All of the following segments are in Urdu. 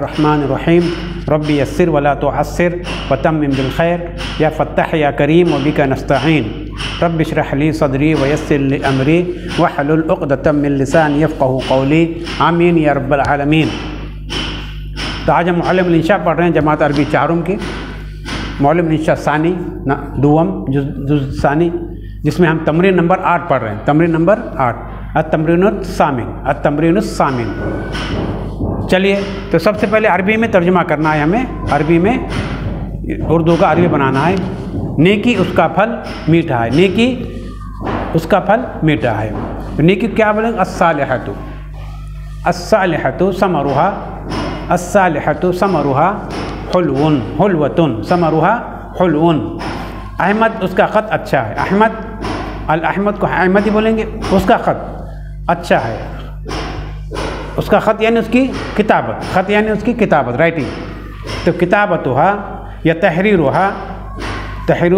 الرحمن الرحیم رب یسر ولا تعسر وتمم بالخیر یا فتاح یا کریم وبک نستعین رب اشرح لی صدری ویسر لی امری واحلل عقدۃ من لسانی یفقہوا قولی آمین یا رب العالمین۔ تو آج ہم معلم الانشاء پڑھ رہے ہیں جماعت عربی چارم کی، معلم الانشاء ثانی دوم جز ثانی، جس میں ہم تمرین نمبر 8 پڑھ رہے ہیں۔ تمرین نمبر 8 التمرین الثامن، التمرین الثامن۔ چلیے تو سب سے پہلے عربی میں ترجمہ کرنا ہے ہمیں، عربی میں اردو کا عربی بنانا ہے۔ نیکی اس کا پھل میٹھا ہے، نیکی اس کا پھل میٹھا ہے۔ تو نیکی کیا بولیں گے؟ الصالحۃ، الصالحۃ ثمرھا، الصالحۃ ثمرھا حلو، حلوۃ ثمرھا حلو۔ احمد اس کا خط اچھا ہے، احمد، الاحمد کو احمد ہی بولیں گے، اس کا خط اچھا ہے، اس کا خط یعنی اس کی کتابت، خط یعنی اس کی کتابت، رائٹنگ۔ تو کتابتھا یا تحریرھا، تحریر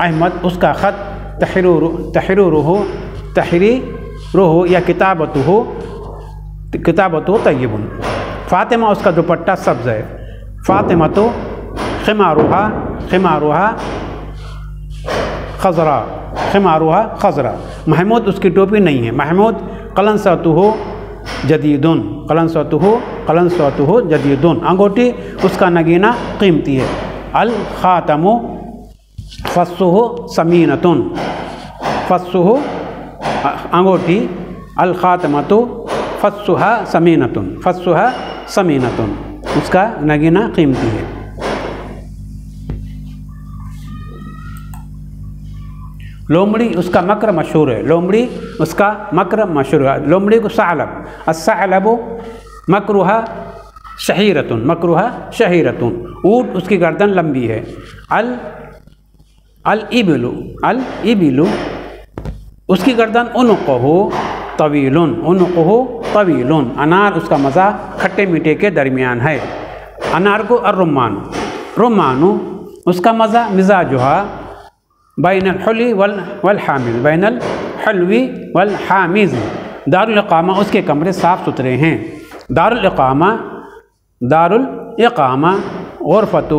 احمد اس کا خط، تحریرھا، تحریرھا یا کتابتھا، کتابتھا طیب۔ فاطمہ اس کا دوپٹہ سبز ہے، فاطمۃ خمارھا، خمارھا خضراء، خمارھا خضراء۔ محمود اس کی ٹوپی نہیں ہے، محمود قلنسوتہ جدید، قلنسوتہ جدید۔ انگوٹھی اس کا نگینہ قیمتی ہے۔ الخاتم فصہ ثمینۃ، فصہ انگوٹھی، الخاتمۃ فصھا ثمینۃ، فصھا ثمینۃ، اس کا نگینہ قیمتی ہے۔ لومڑی اس کا مکر مشہور ہے، لومڑی اس کا مکر مشہور ہے۔ لومڑی کو ثعلب، الثعلب مکرھا شہیرۃ، مکرھا شہیرۃ۔ اونٹ اس کی گردن لمبی ہے۔ الابل، الابل اس کی گردن عنقہ طویل، عنقہ طویل۔ انار اس کا مزہ کھٹے میٹھے کے درمیان ہے۔ انار کو الرمان، رمان اس کا مزہ مزاجھا بین الحلی والحامض، بین الحلوی والحامض۔ دارالاقامہ اس کے کمرے صاف ستھرے ہیں۔ دارالاقامہ، دارالاقامہ غرفتہ،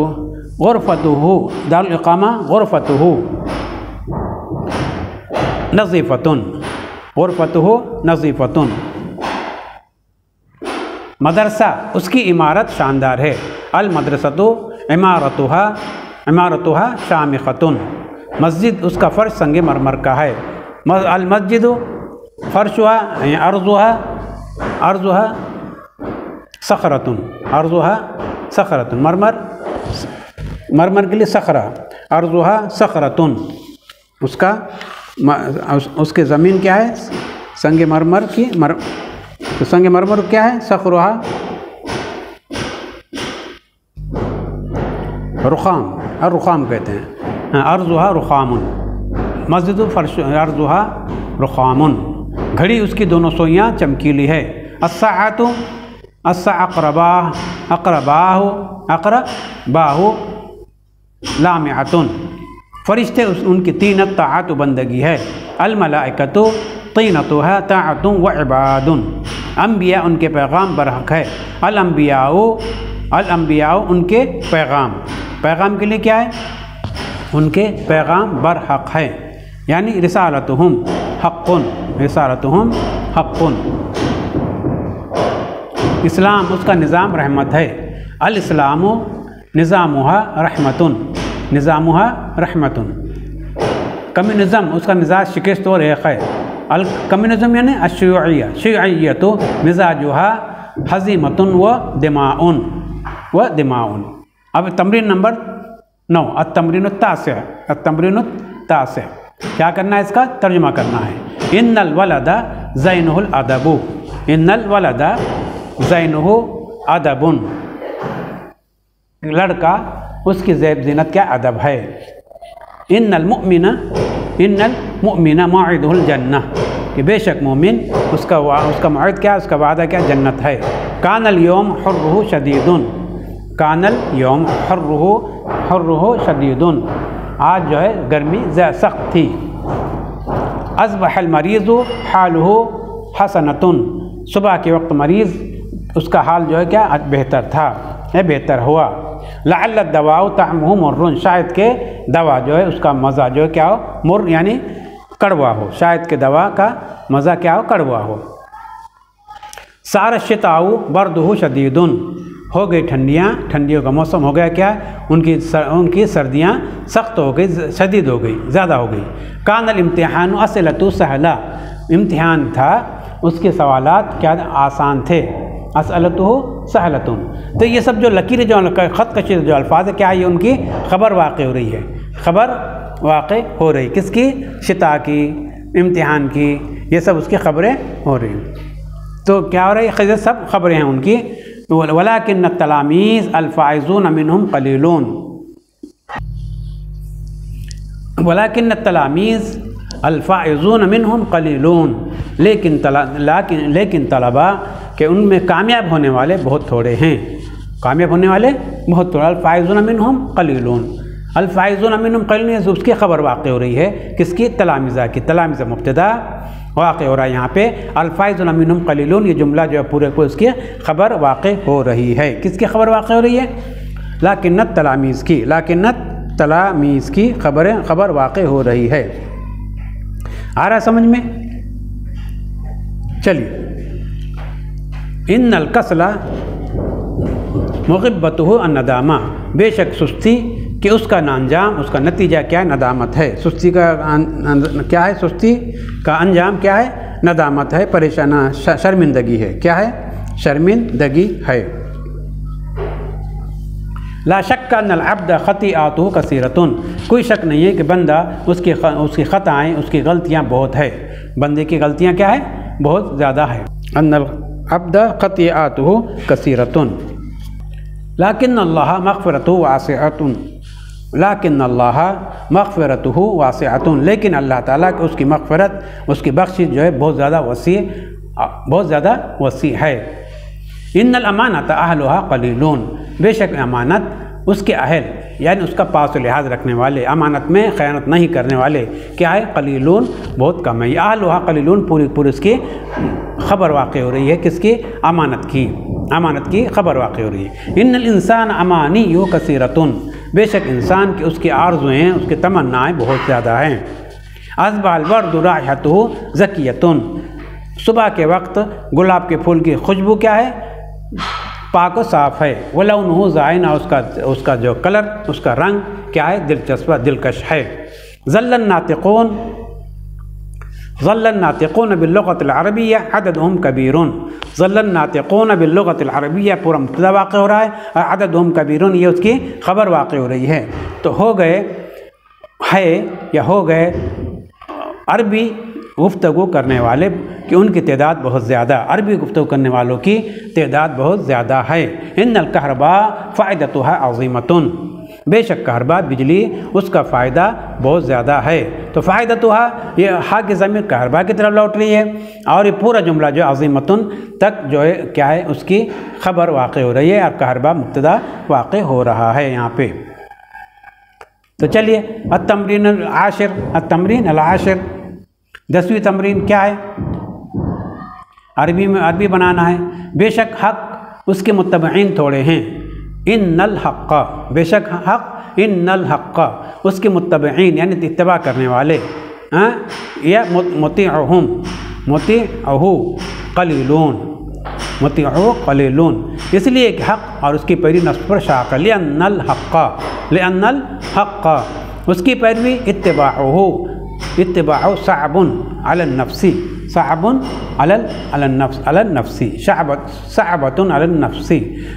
غرفتہ دارالاقامہ غرفتہ نظیفتٌ، غرفتہ نظیفتٌ۔ مدرسہ اس کی عمارت شاندار ہے۔ المدرسۃ عمارتھا، عمارتھا شامخۃ۔ مسجد اس کا فرش سنگ مرمر کا ہے۔ المسجد فرشھا عرضھا، عرضھا صخرۃ، عرضھا صخرۃ، مرمر، مرمر کے لیے صخرہ، عرضھا صخرۃ۔ اس کا اس کے زمین کیا ہے؟ سنگ مرمر کی، تو سنگ مرمر کیا ہے؟ صخرھا رخام، الرخام کہتے ہیں، عرضھا رخام۔ مسجد فرش عرضھا رخام۔ گھڑی اس کی دونوں سوئیاں چمکیلی ہے۔ الساعۃ، اقرباہ، اقرباہ، اقرباہ لامعۃ۔ فرشتے ان کی طینت طاعت و بندگی ہے۔ الملائکۃ طینتھا طاعۃ و عباد۔ انبیاء ان کے پیغام برحق ہے۔ الانبیاء، الانبیاء ان کے پیغام، پیغام کے لیے کیا ہے؟ ان کے پیغام برحق ہے، یعنی رسالتہم حق، رسالتہم حق۔ اسلام اس کا نظام رحمت ہے۔ الاسلام نظامھا رحمۃ، نظامھا رحمۃ۔ کمیونزم اس کا مزاج شکست اور ایق ہے۔ الکمیونزم یعنی الشیوعیہ، شیعیت مزاجھا ہزیمۃ و دماء، و دماء۔ اب تمرین نمبر 9 التمرین التاسع، التمرین التاسع۔ کیا کرنا ہے؟ اس کا ترجمہ کرنا ہے۔ ان الولد زینہ الادب، ان الولد زینہ ادب۔ لڑکا اس کی زیب زینت کیا؟ ادب ہے۔ ان المؤمن، ان المؤمن موعدہ الجنہ، کہ بے شک مومن اس کا موعد کیا؟ اس کا وعدہ کیا؟ جنت ہے۔ کان الیوم حرہ شدید، کان الیوم حرہ شدید۔ آج جو ہے گرمی سخت تھی۔ اصبح المریض حالہ حسنۃ، صبح کے وقت مریض اس کا حال جو ہے کیا؟ بہتر تھا۔ بہتر ہوا۔ لعل الدواء طعمه مر، شاید کہ دوا جو ہے اس کا مزہ جو ہے کیا ہو، مر یعنی کڑوا ہو، شاید کہ دوا کا مزہ کیا ہو، کڑوا ہو۔ صار الشتاء برده شدید، ہو گئی ٹھنڈیاں، ٹھنڈیوں کا موسم ہو گیا کیا، ان کی سردیاں سخت ہو گئی، شدید ہو گئی، زیادہ ہو گئی۔ کان الامتحان اسئلۃ سہلا، امتحان تھا اس کے سوالات کیا آسان تھے، اسئلۃ سہلۃ۔ تو یہ سب جو لکیریں جو خط کشی جو الفاظ کیا ہے، ان کی خبر واقع ہو رہی ہے، خبر واقع ہو رہی، کس کی، شتاء کی، امتحان کی، یہ سب اس کی خبریں ہو رہی ہیں۔ تو کیا ہو رہی ہے، سب خبریں ہیں ان کی۔ ولکن التلاميذ الفائزون منهم قلیلون، ولکن التلاميذ الفائزون منهم قلیلون، لیکن طلباء کہ ان میں کامیاب ہونے والے بہت تھوڑے ہیں، کامیاب ہونے والے بہت تھوڑے۔ الفائزون منهم قلیلون، الفائزون منهم قلیلون، اس کی خبر واقع ہو رہی ہے، کس کی، تلامذہ کی۔ تلامذہ مبتدا واقع ہو رہا ہے یہاں پہ، الفائزون منهم قلیلون، یہ جملہ جو ہے پورے کو اس کی خبر واقع ہو رہی ہے، کس کی خبر واقع ہو رہی ہے، لکنت تلاميذ کی، لکنت تلاميذ کی خبر واقع ہو رہی ہے۔ آ رہا سمجھ میں؟ چلیے، ان الکسل مغبته الندامہ، بے شک سستی کہ اس کا انجام، اس کا نتیجہ کیا ہے، ندامت ہے۔ سستی کا کیا ہے، سستی کا انجام کیا ہے، ندامت ہے، پریشانہ، شرمندگی ہے، کیا ہے، شرمندگی ہے۔ لا شک ان العبد خطیئاتہ کثیرۃ، کوئی شک نہیں ہے کہ بندہ اس کی خطائیں، اس کی غلطیاں بہت ہے، بندے کی غلطیاں کیا ہے، بہت زیادہ ہے۔ ان العبد خطیئاتہ کثیرۃ لیکن اللہ مغفرتہ واسعۃ، لیکن اللہ مغفرتہ واسعۃ، لیکن اللہ تعالیٰ کی اس کی مغفرت، اس کی بخشش جو ہے بہت زیادہ وسیع ہے۔ ان الامانۃ اہلھا قلیلون، بے شک امانت اس کے اہل یعنی اس کا پاس و لحاظ رکھنے والے، امانت میں خیانت نہیں کرنے والے کیا ہے، قلیلون، بہت کم ہے۔ اہلھا قلیلون، پوری اس کی خبر واقع ہو رہی ہے، کس کی، امانت کی خبر واقع ہو رہی ہے۔ ان الانسان امانی کثیرۃ، بے شک انسان کی اس کی آرزویں، اس کی تمنائیں بہت زیادہ ہیں۔ اصبح الورد رائحتہ زکیۃ، صبح کے وقت گلاب کے پھول کی خوشبو کیا ہے، پاک و صاف ہے۔ ولونہ زائن، اس کا جو کلر، اس کا رنگ کیا ہے، دلچسپ، دلکش ہے۔ ظل الناطقون باللغة العربیہ عددهم کبیرون، ظل الناطقون باللغة العربیہ پورا مبتدا واقع ہو رہا ہے، عددهم کبیرون یہ اس کی خبر واقع ہو رہی ہے۔ تو ہو گئے ہے یا ہو گئے عربی گفتگو کرنے والے کہ ان کی تعداد بہت زیادہ، عربی گفتگو کرنے والوں کی تعداد بہت زیادہ ہے۔ ان الکہرباء فائدتها عظیمۃ، بے شک کہرباء، بجلی، اس کا فائدہ بہت زیادہ ہے۔ تو فائدتها یہ ہا کی ضمیر کہرباء کی طرف لوٹ رہی ہے، اور یہ پورا جملہ جو عظیمۃ تک جو ہے کیا ہے، اس کی خبر واقع ہو رہی ہے، اور کہرباء مبتدا واقع ہو رہا ہے یہاں پہ۔ تو چلیے التمرین العاشر، 10ویں تمرین کیا ہے، عربی بنانا ہے۔ بے شک حق اس کے متبعین تھوڑے ہیں، ان الحق، بے شک حق، ان الحق اس کے متبعین یعنی اتباع کرنے والے، یا مطیعہ قلیلون، اس لیے کہ حق اور اس کی پیروی نصب پر شاق، لأن الحق اس کی پیروی اتباعہ صعب علی النفس، صعب علی النفس، صعبۃ علی النفس،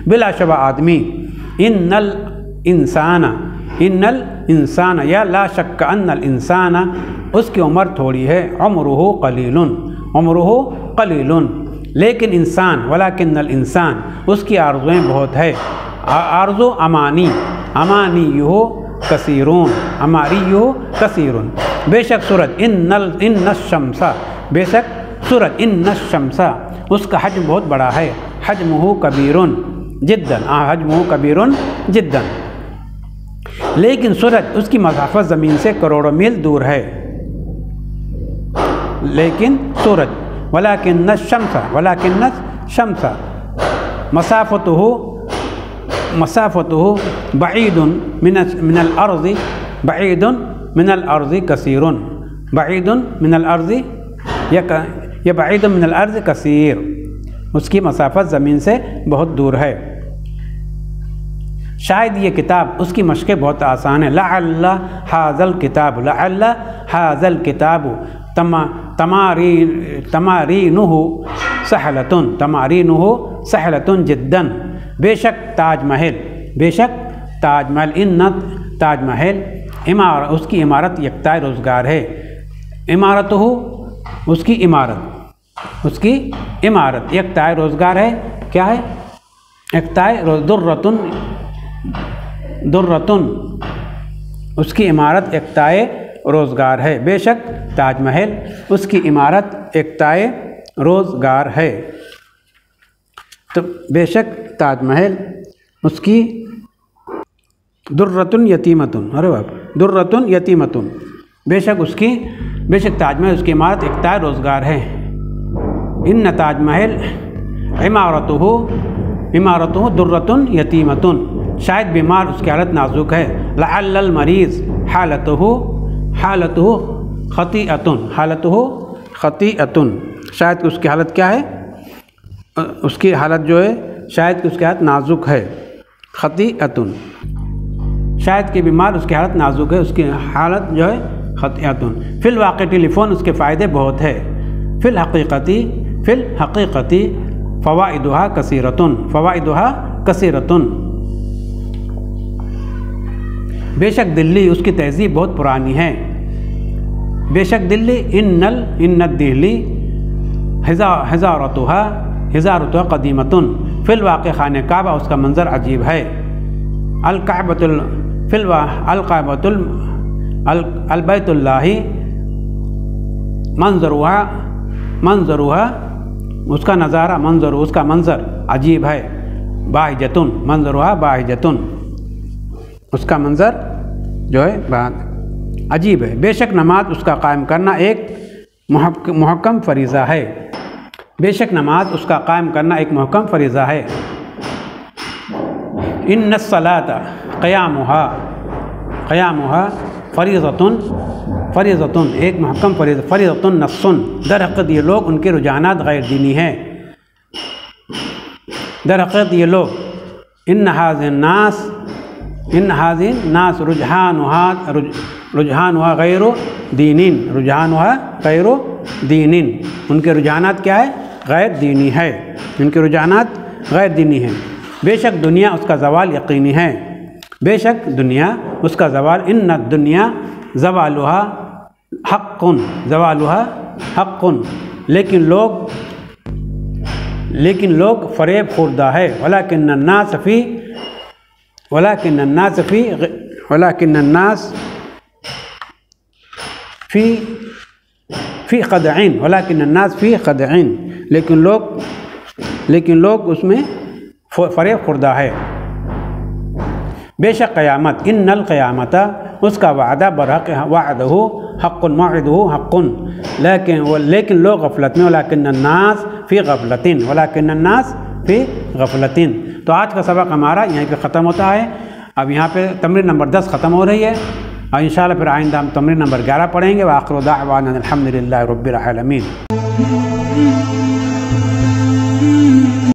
بلا شبہ آدمی، ان الانسان یا لا شک ان الانسان اس کی عمر تھوڑی ہے، عمرہ قلیل، لیکن انسان، ولیکن الانسان اس کی آرزویں بہت ہے، آرزو امانیہ کثیرون، بے شک سورج ان الشمس، بے شک سورج ان الشمس اس کا حجم بہت بڑا ہے، حجمہ کبیرن جدا، لیکن سورج اس کی مسافت زمین سے کروڑوں میل دور ہے، لیکن سورج ولیکن الشمس مسافتہ مسافتہ بعید من الارض بعید من الارض کثیر، بعید من الارض یا بعید من الارض کثیر، اس کی مسافت زمین سے بہت دور ہے۔ شاید یہ کتاب اس کی مشقیں بہت آسان ہے۔ لعل ھذا الکتاب، لعل ھذا الکتاب تمارینہ سہلۃ، تمارینہ سہلۃ جدا، بے شک تاج محل، بے شک تاج محل، ان تاج محل اس کی عمارت یکتائے روزگار ہے، عمارتہ اس کی عمارت، اس کی عمارت یکتائے روزگار ہے، کیا ہے؟ یکتائے درۃ، درۃ اس کی عمارت یکتائے روزگار ہے، بے شک تاج محل اس کی عمارت یکتائے روزگار ہے۔ تو بے شک تاج محل اس کی درۃ یتیمۃ، ارے باپ، درۃ یتیمۃ، بے شک اس کی، بے شک تاج محل اس کی عمارت یکتائے روزگار ہے۔ ان تاج محل عمارتہ درۃ یتیمۃ، شاید بیمار اس کی حالت نازک ہے۔ لعل المریض حالتہ خطیئۃ، حالتہ خطیئۃ، شاید اس کی حالت کیا ہے؟ اس کی حالت جو ہے شاید کہ اس کی حالت نازک ہے، خطیئۃ، شاید کہ بیمار اس کی حالت نازک ہے، اس کی حالت جو ہے خطیئۃ۔ فی الواقع ٹیلی فون اس کے فائدے بہت ہے، فی الحقیقتی فوائدہا کثیرۃ، فوائدہا کثیرۃ، بے شک دلی اس کی تہذیب بہت پرانی ہے، بے شک دلی ان الدہلی حضارتها قدیمۃ، فی الواقع خانہ کعبہ اس کا منظر عجیب ہے، البیت اللہ منظرها اس کا نظارہ، اس کا منظر عجیب ہے، باہجۃ، منظرها باہجۃ، اس کا منظر جو ہے بہت عجیب ہے، بے شک نماز اس کا قائم کرنا ایک محکم فریضہ ہے، بے شک نماز اس کا قائم کرنا ایک محکم فریضہ ہے۔ ان الصلاۃ قیامها فریضۃ ایک محکم فریضہ، فریضۃ نص، در حقیقت یہ لوگ ان کے رجحانات غیر دینی ہیں، در حقیقت یہ لوگ ان هذه الناس رجحانها غیر دینین، رجحانها غیر دینین، ان کے رجحانات کیا ہے؟ غیر دینی ہے، ان کے رجحانات غیر دینی ہیں۔ بے شک دنیا اس کا زوال یقینی ہے، بے شک دنیا اس کا زوال، ان الدنیا زوالها حق، زوالها حق، لیکن لوگ فریب خوردہ ہے، ولکن الناس فی خدعین، ولکن الناس فی خدعین، لیکن لوگ اس میں فریب خوردہ ہے۔ بے شک قیامت، ان القیامت اس کا وعدہ برحق، وعدہ حق، موعدہ حق، لیکن لوگ غفلت میں، ولکن الناس فی غفلتین، ولکن الناس فی غفلتین۔ تو آج کا سبق ہمارا یہیں پہ ختم ہوتا ہے، اب یہاں پہ تمرین نمبر 10 ختم ہو رہی ہے، اور انشاءاللہ پھر آئندہ ہم تمرین نمبر 11 پڑھیں گے۔ وآخر دعوانا الحمدللہ رب العالمین۔